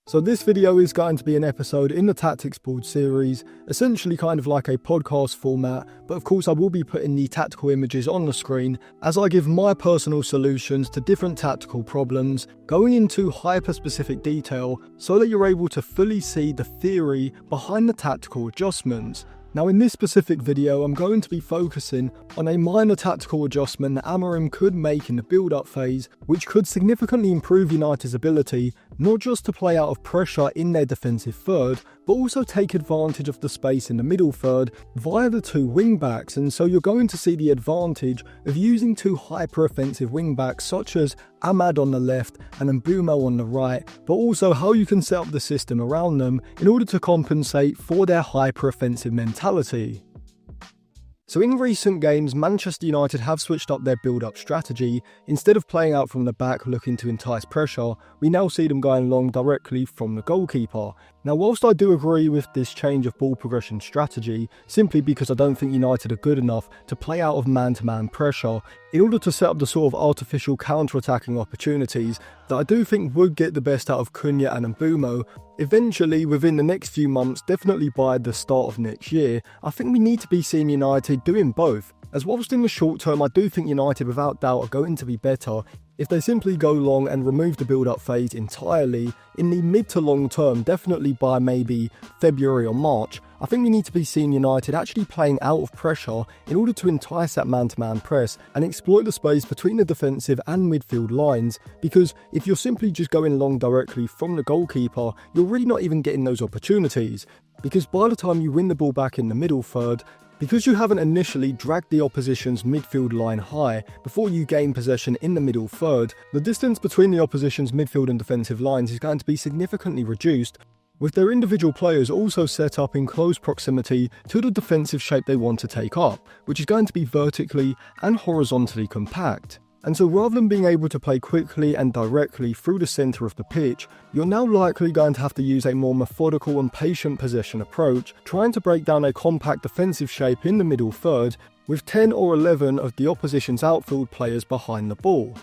So this video is going to be an episode in the Tactics Board series, essentially kind of like a podcast format, but of course I will be putting the tactical images on the screen as I give my personal solutions to different tactical problems, going into hyper-specific detail so that you're able to fully see the theory behind the tactical adjustments. Now in this specific video, I'm going to be focusing on a minor tactical adjustment that Amorim could make in the build-up phase, which could significantly improve United's ability not just to play out of pressure in their defensive third, but also take advantage of the space in the middle third via the two wing-backs. And so you're going to see the advantage of using two hyper-offensive wing-backs such as Ahmad on the left and Mbeumo on the right, but also how you can set up the system around them in order to compensate for their hyper-offensive mentality. So in recent games, Manchester United have switched up their build-up strategy. Instead of playing out from the back looking to entice pressure, we now see them going long directly from the goalkeeper. Now whilst I do agree with this change of ball progression strategy, simply because I don't think United are good enough to play out of man-to-man pressure in order to set up the sort of artificial counter-attacking opportunities that I do think would get the best out of Cunha and Mbeumo, eventually within the next few months, definitely by the start of next year, I think we need to be seeing United doing both. As whilst in the short term I do think United without doubt are going to be better if they simply go long and remove the build-up phase entirely, in the mid to long term, definitely by maybe February or March, I think we need to be seeing United actually playing out of pressure in order to entice that man-to-man press and exploit the space between the defensive and midfield lines, because if you're simply just going long directly from the goalkeeper, you're really not even getting those opportunities, because by the time you win the ball back in the middle third, because you haven't initially dragged the opposition's midfield line high before you gain possession in the middle third, the distance between the opposition's midfield and defensive lines is going to be significantly reduced, with their individual players also set up in close proximity to the defensive shape they want to take up, which is going to be vertically and horizontally compact. And so rather than being able to play quickly and directly through the centre of the pitch, you're now likely going to have to use a more methodical and patient possession approach, trying to break down a compact defensive shape in the middle third with 10 or 11 of the opposition's outfield players behind the ball.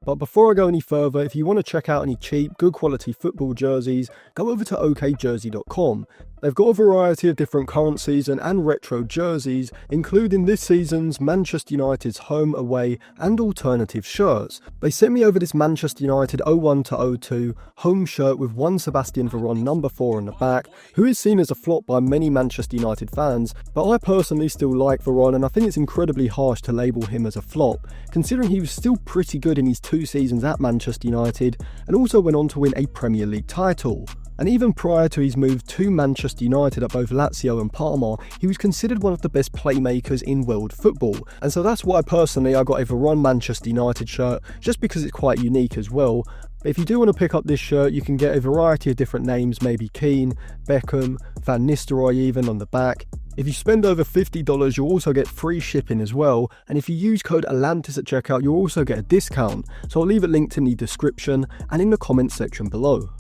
But before I go any further, if you want to check out any cheap, good quality football jerseys, go over to okjersey.com. They've got a variety of different current season and retro jerseys, including this season's Manchester United's home, away and alternative shirts. They sent me over this Manchester United 01-02 home shirt with one Sebastian Veron number 4 on the back, who is seen as a flop by many Manchester United fans, but I personally still like Veron and I think it's incredibly harsh to label him as a flop, considering he was still pretty good in his 2 seasons at Manchester United and also went on to win a Premier League title. And even prior to his move to Manchester United at both Lazio and Parma, he was considered one of the best playmakers in world football. And so that's why personally I got a Veron Manchester United shirt, just because it's quite unique as well. But if you do want to pick up this shirt, you can get a variety of different names, maybe Keane, Beckham, Van Nistelrooy even on the back. If you spend over $50, you'll also get free shipping as well, and if you use code Atlantis at checkout, you'll also get a discount. So I'll leave it linked in the description and in the comments section below.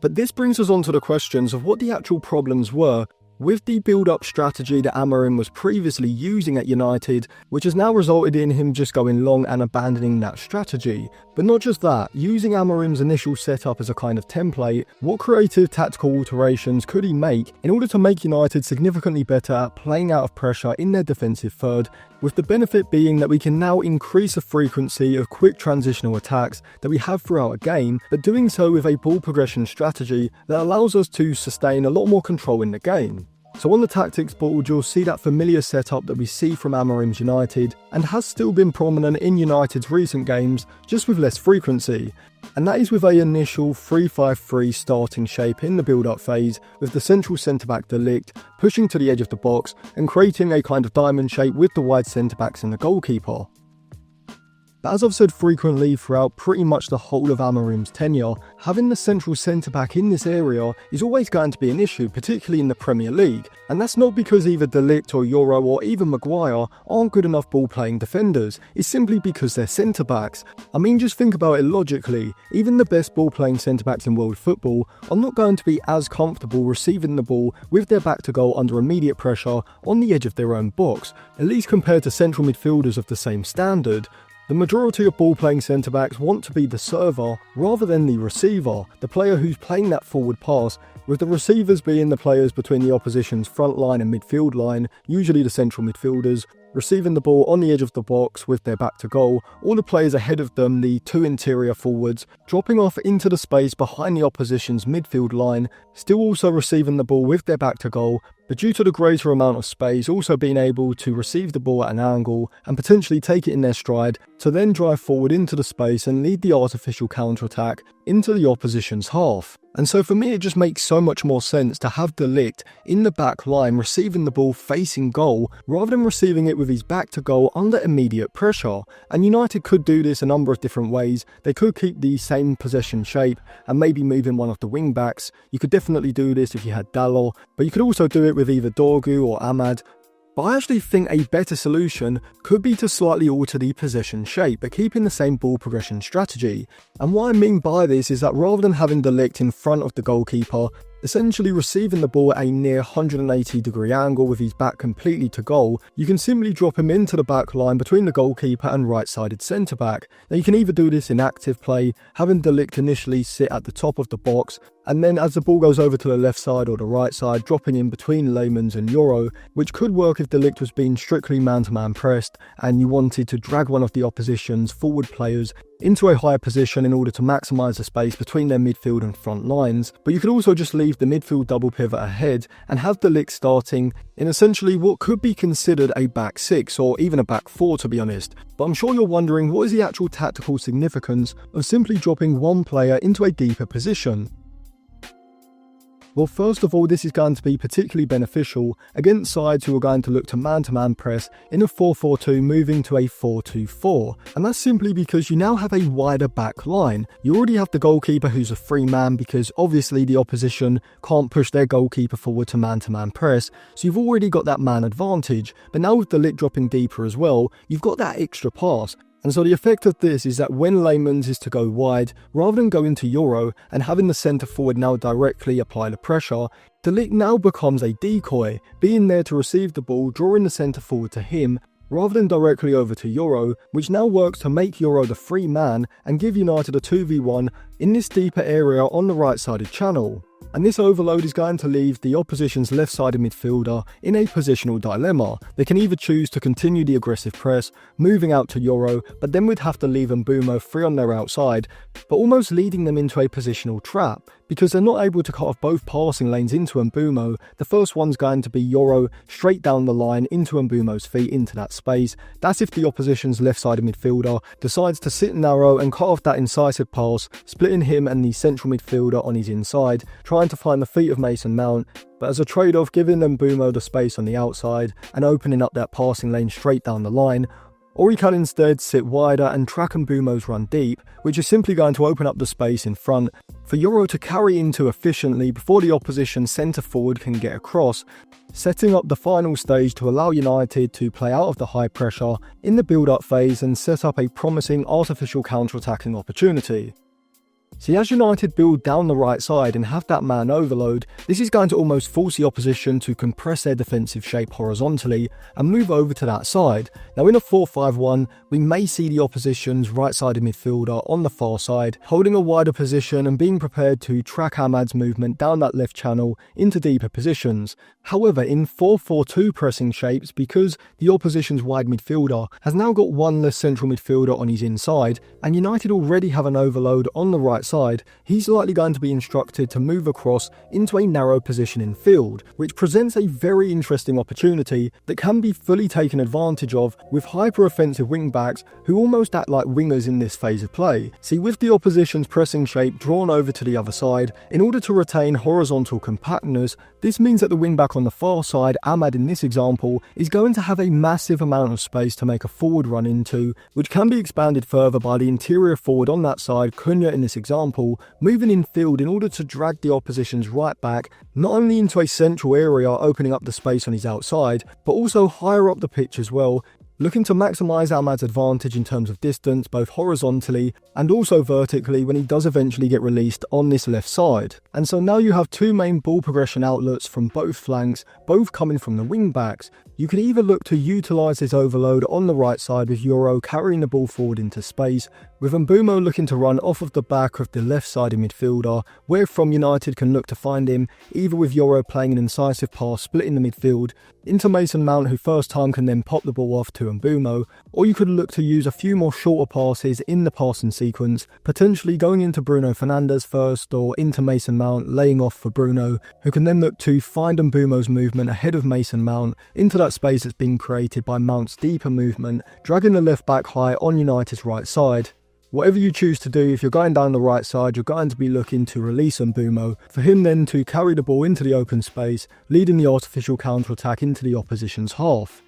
But this brings us on to the questions of what the actual problems were with the build-up strategy that Amorim was previously using at United, which has now resulted in him just going long and abandoning that strategy. But not just that, using Amorim's initial setup as a kind of template, what creative tactical alterations could he make in order to make United significantly better at playing out of pressure in their defensive third, with the benefit being that we can now increase the frequency of quick transitional attacks that we have throughout a game, but doing so with a ball progression strategy that allows us to sustain a lot more control in the game. So on the tactics board, you'll see that familiar setup that we see from Amorim's United and has still been prominent in United's recent games, just with less frequency. And that is with a initial 3-5-3 starting shape in the build-up phase, with the central centre-back Ligt pushing to the edge of the box and creating a kind of diamond shape with the wide centre-backs and the goalkeeper. But as I've said frequently throughout pretty much the whole of Amorim's tenure, having the central centre-back in this area is always going to be an issue, particularly in the Premier League. And that's not because either De Ligt or Euro or even Maguire aren't good enough ball-playing defenders, it's simply because they're centre-backs. I mean, just think about it logically, even the best ball-playing centre-backs in world football are not going to be as comfortable receiving the ball with their back to goal under immediate pressure on the edge of their own box, at least compared to central midfielders of the same standard. The majority of ball-playing centre-backs want to be the server rather than the receiver, the player who's playing that forward pass, with the receivers being the players between the opposition's front line and midfield line, usually the central midfielders, receiving the ball on the edge of the box with their back to goal, all the players ahead of them, the two interior forwards, dropping off into the space behind the opposition's midfield line, still also receiving the ball with their back to goal, but due to the greater amount of space, also being able to receive the ball at an angle and potentially take it in their stride to then drive forward into the space and lead the artificial counter-attack into the opposition's half. And so for me, it just makes so much more sense to have the Ligt in the back line receiving the ball facing goal rather than receiving it with his back to goal under immediate pressure. And United could do this a number of different ways. They could keep the same possession shape and maybe move in one of the wing backs. You could definitely do this if you had Dalot, but you could also do it with either Dorgu or Ahmad. But I actually think a better solution could be to slightly alter the possession shape, but keeping the same ball progression strategy. And what I mean by this is that rather than having the Ligt in front of the goalkeeper, essentially receiving the ball at a near 180-degree angle with his back completely to goal, you can simply drop him into the back line between the goalkeeper and right-sided centre-back. Now you can either do this in active play, having the Ligt initially sit at the top of the box, and then as the ball goes over to the left side or the right side, dropping in between Leymans and Euro, which could work if the Ligt was being strictly man-to-man pressed and you wanted to drag one of the opposition's forward players into a higher position in order to maximise the space between their midfield and front lines. But you could also just leave the midfield double pivot ahead and have the Ligt starting in essentially what could be considered a back six or even a back four, to be honest. But I'm sure you're wondering, what is the actual tactical significance of simply dropping one player into a deeper position? Well, first of all, this is going to be particularly beneficial against sides who are going to look to man-to-man press in a 4-4-2 moving to a 4-2-4. And that's simply because you now have a wider back line. You already have the goalkeeper who's a free man because obviously the opposition can't push their goalkeeper forward to man press. So you've already got that man advantage. But now with the Ligt dropping deeper as well, you've got that extra pass. And so the effect of this is that when Leymans is to go wide, rather than going to Euro and having the centre forward now directly apply the pressure, the Ligt now becomes a decoy, being there to receive the ball, drawing the centre forward to him, rather than directly over to Euro, which now works to make Euro the free man and give United a 2v1 in this deeper area on the right-sided channel. And this overload is going to leave the opposition's left-sided midfielder in a positional dilemma. They can either choose to continue the aggressive press, moving out to Euro, but then we'd have to leave Mbeumo free on their outside, but almost leading them into a positional trap, because they're not able to cut off both passing lanes into Mbeumo. The first one's going to be Euro straight down the line into Mbeumo's feet into that space. That's if the opposition's left-sided midfielder decides to sit narrow and cut off that incisive pass, splitting him and the central midfielder on his inside, trying to find the feet of Mason Mount, but as a trade-off giving Mbeumo the space on the outside and opening up that passing lane straight down the line. Or he can instead sit wider and track Mbeumo's run deep, which is simply going to open up the space in front for Euro to carry into efficiently before the opposition centre forward can get across, setting up the final stage to allow United to play out of the high pressure in the build-up phase and set up a promising artificial counter-attacking opportunity. See, as United build down the right side and have that man overload, this is going to almost force the opposition to compress their defensive shape horizontally and move over to that side. Now in a 4-5-1, we may see the opposition's right-sided midfielder on the far side, holding a wider position and being prepared to track Ahmad's movement down that left channel into deeper positions. However, in 4-4-2 pressing shapes, because the opposition's wide midfielder has now got one less central midfielder on his inside, and United already have an overload on the right side, he's likely going to be instructed to move across into a narrow position in field, which presents a very interesting opportunity that can be fully taken advantage of with hyper-offensive wing-backs who almost act like wingers in this phase of play. See, with the opposition's pressing shape drawn over to the other side, in order to retain horizontal compactness, this means that the wing-back on the far side, Ahmad in this example, is going to have a massive amount of space to make a forward run into, which can be expanded further by the interior forward on that side, Cunha in this example, moving in field in order to drag the opposition's right back not only into a central area opening up the space on his outside, but also higher up the pitch as well, looking to maximise Ahmad's advantage in terms of distance both horizontally and also vertically when he does eventually get released on this left side. And so now you have two main ball progression outlets from both flanks, both coming from the wing backs. You can either look to utilise this overload on the right side with Euro carrying the ball forward into space, with Mbeumo looking to run off of the back of the left-sided midfielder, where from United can look to find him, either with Euro playing an incisive pass splitting the midfield, into Mason Mount who first time can then pop the ball off to Mbeumo, or you could look to use a few more shorter passes in the passing sequence, potentially going into Bruno Fernandes first or into Mason Mount, laying off for Bruno, who can then look to find Mbeumo's movement ahead of Mason Mount into that space that's been created by Mount's deeper movement, dragging the left back high on United's right side. Whatever you choose to do, if you're going down the right side, you're going to be looking to release Mbeumo, for him then to carry the ball into the open space, leading the artificial counter-attack into the opposition's half.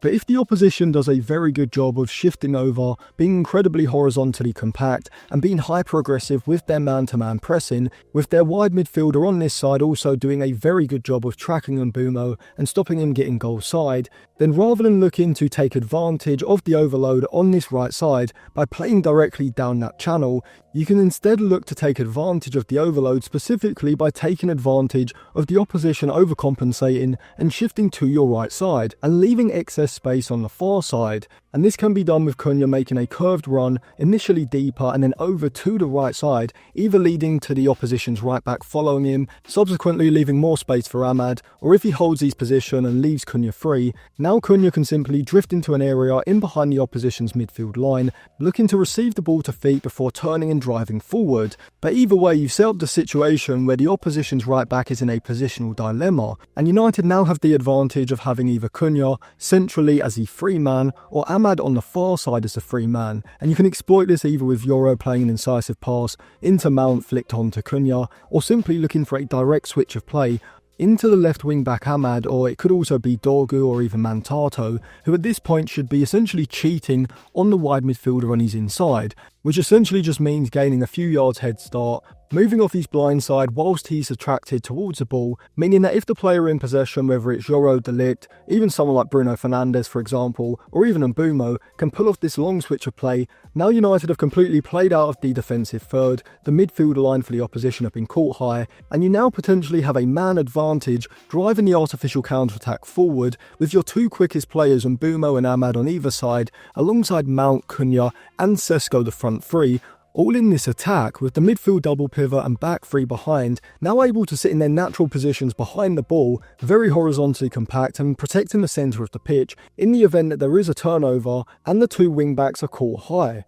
But if the opposition does a very good job of shifting over, being incredibly horizontally compact, and being hyper-aggressive with their man-to-man pressing, with their wide midfielder on this side also doing a very good job of tracking Mbeumo and stopping him getting goal side, then rather than looking to take advantage of the overload on this right side by playing directly down that channel, you can instead look to take advantage of the overload specifically by taking advantage of the opposition overcompensating and shifting to your right side and leaving excess space on the far side. And this can be done with Cunha making a curved run, initially deeper and then over to the right side, either leading to the opposition's right back following him, subsequently leaving more space for Ahmad, or if he holds his position and leaves Cunha free, now Cunha can simply drift into an area in behind the opposition's midfield line, looking to receive the ball to feet before turning and driving forward. But either way, you've set up the situation where the opposition's right back is in a positional dilemma, and United now have the advantage of having either Cunha centrally as the free man, or Ahmad on the far side as a free man, and you can exploit this either with Euro playing an incisive pass into Mount flicked onto Cunha, or simply looking for a direct switch of play into the left wing back Ahmad, or it could also be Dorgu or even Mantato, who at this point should be essentially cheating on the wide midfielder on his inside, which essentially just means gaining a few yards head start, moving off his blind side whilst he's attracted towards the ball, meaning that if the player in possession, whether it's Euro, Ligt, even someone like Bruno Fernandes for example, or even Mbeumo, can pull off this long switch of play, now United have completely played out of the defensive third, the midfield line for the opposition have been caught high, and you now potentially have a man advantage driving the artificial counter-attack forward with your two quickest players Mbeumo and Ahmad on either side, alongside Mount, Cunha and Sesko the front three, all in this attack with the midfield double pivot and back three behind, now able to sit in their natural positions behind the ball, very horizontally compact and protecting the centre of the pitch in the event that there is a turnover and the two wing backs are caught high.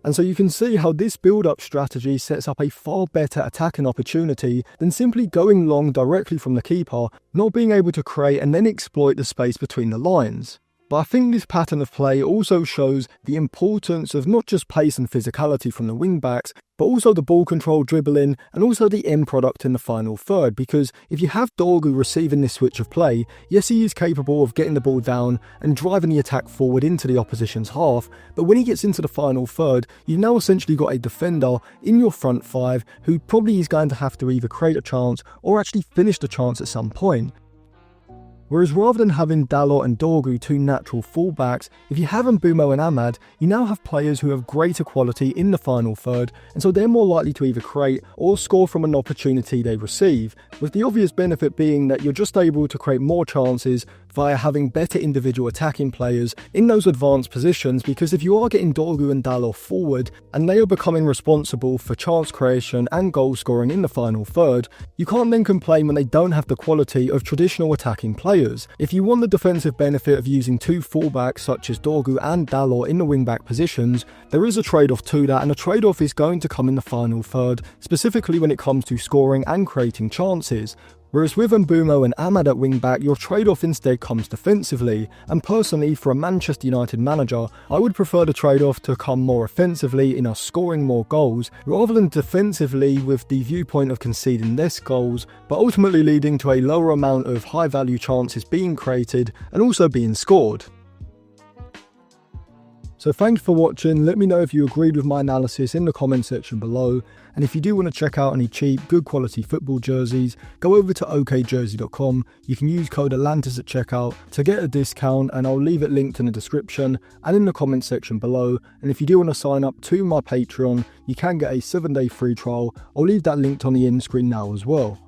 And so you can see how this build-up strategy sets up a far better attacking opportunity than simply going long directly from the keeper, not being able to create and then exploit the space between the lines. But I think this pattern of play also shows the importance of not just pace and physicality from the wing-backs, but also the ball control, dribbling, and also the end product in the final third, because if you have Dorgu receiving this switch of play, yes, he is capable of getting the ball down and driving the attack forward into the opposition's half, but when he gets into the final third, you've now essentially got a defender in your front five who probably is going to have to either create a chance or actually finish the chance at some point. Whereas rather than having Dalot and Dorgu, two natural fullbacks, if you have Mbeumo and Ahmad, you now have players who have greater quality in the final third, and so they're more likely to either create or score from an opportunity they receive, with the obvious benefit being that you're just able to create more chances via having better individual attacking players in those advanced positions, because if you are getting Dorgu and Dalot forward, and they are becoming responsible for chance creation and goal scoring in the final third, you can't then complain when they don't have the quality of traditional attacking players. If you want the defensive benefit of using two fullbacks such as Dorgu and Dalot in the wing-back positions, there is a trade-off to that, and the trade-off is going to come in the final third, specifically when it comes to scoring and creating chances. Whereas with Mbeumo and Ahmad at wing-back, your trade-off instead comes defensively, and personally for a Manchester United manager, I would prefer the trade-off to come more offensively in us scoring more goals, rather than defensively with the viewpoint of conceding less goals, but ultimately leading to a lower amount of high-value chances being created and also being scored. So thanks for watching. Let me know if you agreed with my analysis in the comment section below. And if you do want to check out any cheap, good quality football jerseys, go over to okjersey.com. You can use code Atlantis at checkout to get a discount, and I'll leave it linked in the description and in the comment section below. And if you do want to sign up to my Patreon, you can get a 7-day free trial. I'll leave that linked on the end screen now as well.